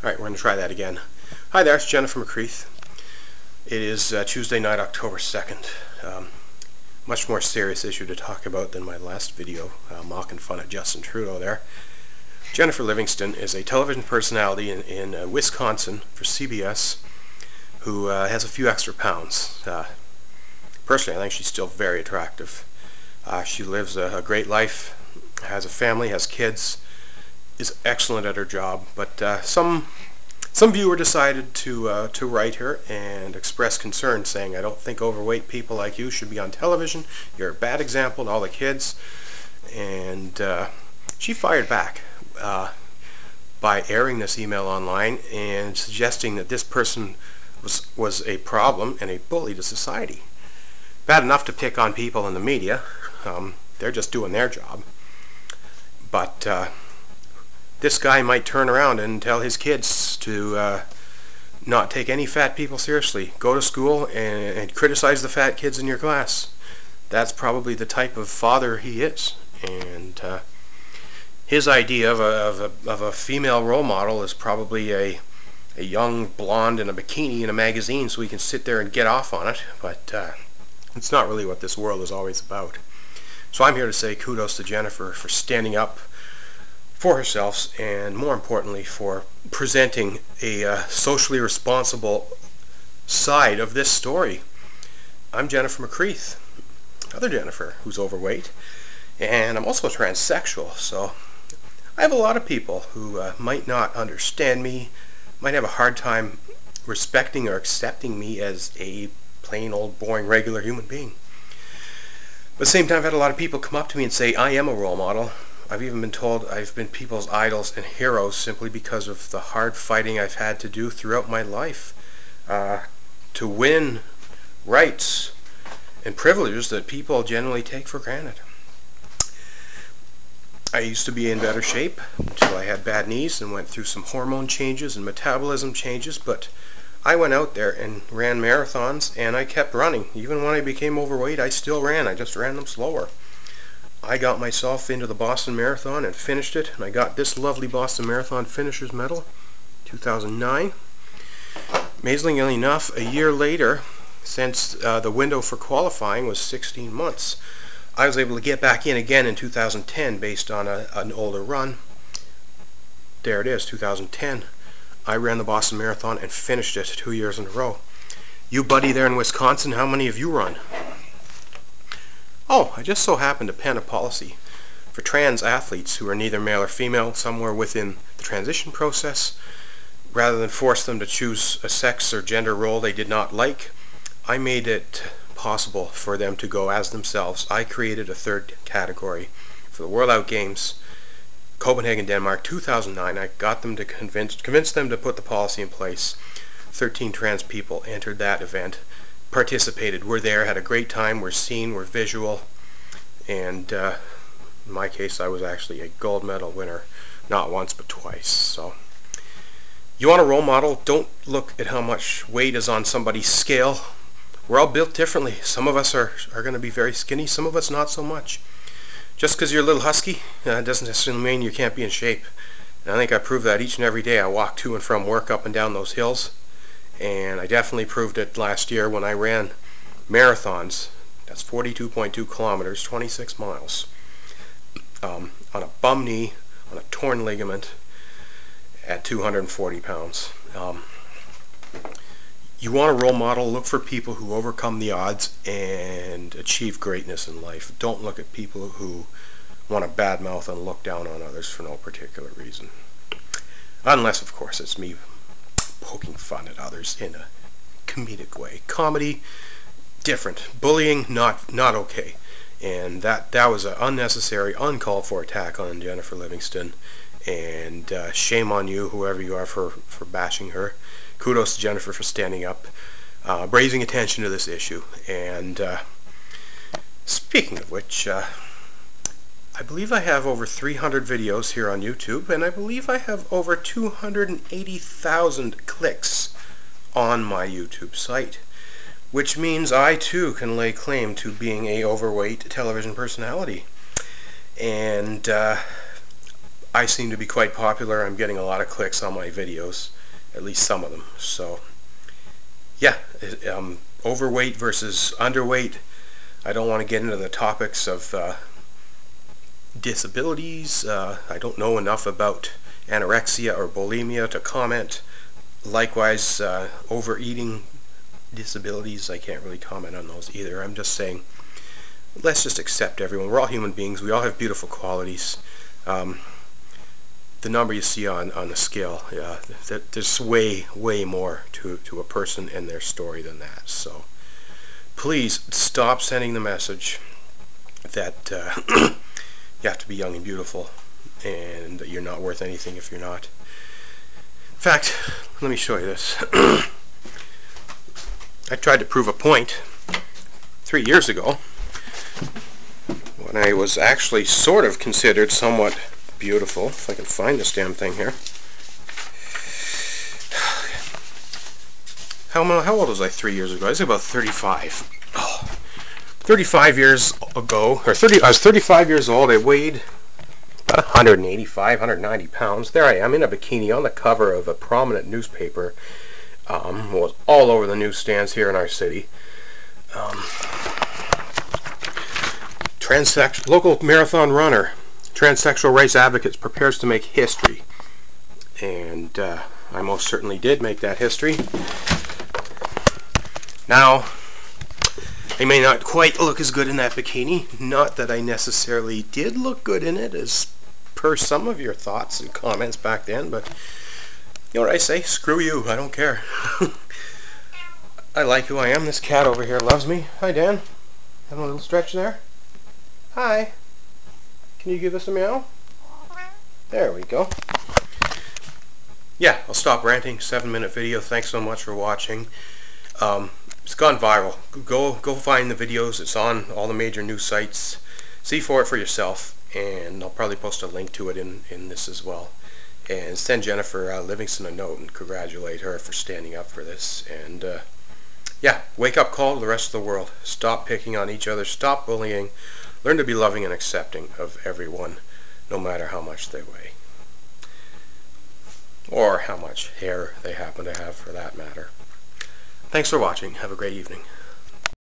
Alright, we're going to try that again. Hi there, it's Jennifer McCreath. It is Tuesday night, October 2nd. Much more serious issue to talk about than my last video, mocking fun at Justin Trudeau there. Jennifer Livingston is a television personality in Wisconsin for CBS who has a few extra pounds. Personally, I think she's still very attractive. She lives a great life, has a family, has kids, is excellent at her job, but some viewer decided to write her and express concern, saying, "I don't think overweight people like you should be on television. You're a bad example to all the kids." And she fired back by airing this email online and suggesting that this person was a problem and a bully to society. Bad enough to pick on people in the media. They're just doing their job. But this guy might turn around and tell his kids to not take any fat people seriously. Go to school and criticize the fat kids in your class. That's probably the type of father he is. And his idea of a female role model is probably a young blonde in a bikini in a magazine so he can sit there and get off on it. But it's not really what this world is always about. So I'm here to say kudos to Jennifer for standing up for herself, and more importantly for presenting a socially responsible side of this story. I'm Jennifer McCreath, other Jennifer who's overweight, and I'm also a transsexual, so I have a lot of people who might not understand me, might have a hard time respecting or accepting me as a plain old boring regular human being. But at the same time, I've had a lot of people come up to me and say I am a role model. I've even been told I've been people's idols and heroes simply because of the hard fighting I've had to do throughout my life to win rights and privileges that people generally take for granted. I used to be in better shape until I had bad knees and went through some hormone changes and metabolism changes, but I went out there and ran marathons, and I kept running. Even when I became overweight, I still ran. I just ran them slower. I got myself into the Boston Marathon and finished it, and I got this lovely Boston Marathon Finisher's Medal, 2009. Amazingly enough, a year later, since the window for qualifying was 16 months, I was able to get back in again in 2010 based on an older run. There it is, 2010. I ran the Boston Marathon and finished it 2 years in a row. You buddy there in Wisconsin, how many have you run? Oh, I just so happened to pen a policy for trans athletes who are neither male or female, somewhere within the transition process. Rather than force them to choose a sex or gender role they did not like, I made it possible for them to go as themselves. I created a third category for the World Out Games, Copenhagen, Denmark, 2009. I got them to convince them to put the policy in place. 13 trans people entered that event, participated, were there, had a great time, were seen, were visual, and in my case I was actually a gold medal winner, not once but twice. So you want a role model, don't look at how much weight is on somebody's scale. We're all built differently. Some of us are going to be very skinny, some of us not so much. Just because you're a little husky doesn't necessarily mean you can't be in shape. And I think I prove that each and every day I walk to and from work up and down those hills. And I definitely proved it last year when I ran marathons. That's 42.2 kilometers, 26 miles, on a bum knee, on a torn ligament, at 240 pounds. You want a role model, look for people who overcome the odds and achieve greatness in life. Don't look at people who want to badmouth and look down on others for no particular reason. Unless, of course, it's me poking fun at others in a comedic way. Comedy, different. Bullying, not okay. And that was an unnecessary, uncalled for attack on Jennifer Livingston. And shame on you, whoever you are, for bashing her. Kudos to Jennifer for standing up, raising attention to this issue. And speaking of which, I believe I have over 300 videos here on YouTube, and I believe I have over 280,000 clicks on my YouTube site, which means I too can lay claim to being a overweight television personality. And I seem to be quite popular. I'm getting a lot of clicks on my videos, at least some of them. So yeah, overweight versus underweight. I don't want to get into the topics of disabilities. I don't know enough about anorexia or bulimia to comment. Likewise, overeating disabilities, I can't really comment on those either. I'm just saying, let's just accept everyone. We're all human beings. We all have beautiful qualities. The number you see on the scale, there's way more to a person and their story than that. So please stop sending the message that you have to be young and beautiful and that you're not worth anything if you're not. In fact, let me show you this. I tried to prove a point 3 years ago when I was actually sort of considered somewhat beautiful. If I can find this damn thing here. How old was I 3 years ago? I was about 35. 35 years ago, or I was 35 years old. I weighed about 185, 190 pounds. There I am in a bikini on the cover of a prominent newspaper. Was all over the newsstands here in our city. Local marathon runner, transsexual rights advocates prepares to make history. And I most certainly did make that history. Now, I may not quite look as good in that bikini. Not that I necessarily did look good in it, as per some of your thoughts and comments back then, but you know what I say? Screw you. I don't care. I like who I am. This cat over here loves me. Hi, Dan. Having a little stretch there? Hi. Can you give us a meow? There we go. Yeah, I'll stop ranting. 7-minute video. Thanks so much for watching. It's gone viral. Go find the videos. It's on all the major news sites. See for it for yourself. And I'll probably post a link to it in this as well. And send Jennifer Livingston a note and congratulate her for standing up for this. And yeah, wake up call to the rest of the world. Stop picking on each other. Stop bullying. Learn to be loving and accepting of everyone, no matter how much they weigh. Or how much hair they happen to have, for that matter. Thanks for watching. Have a great evening.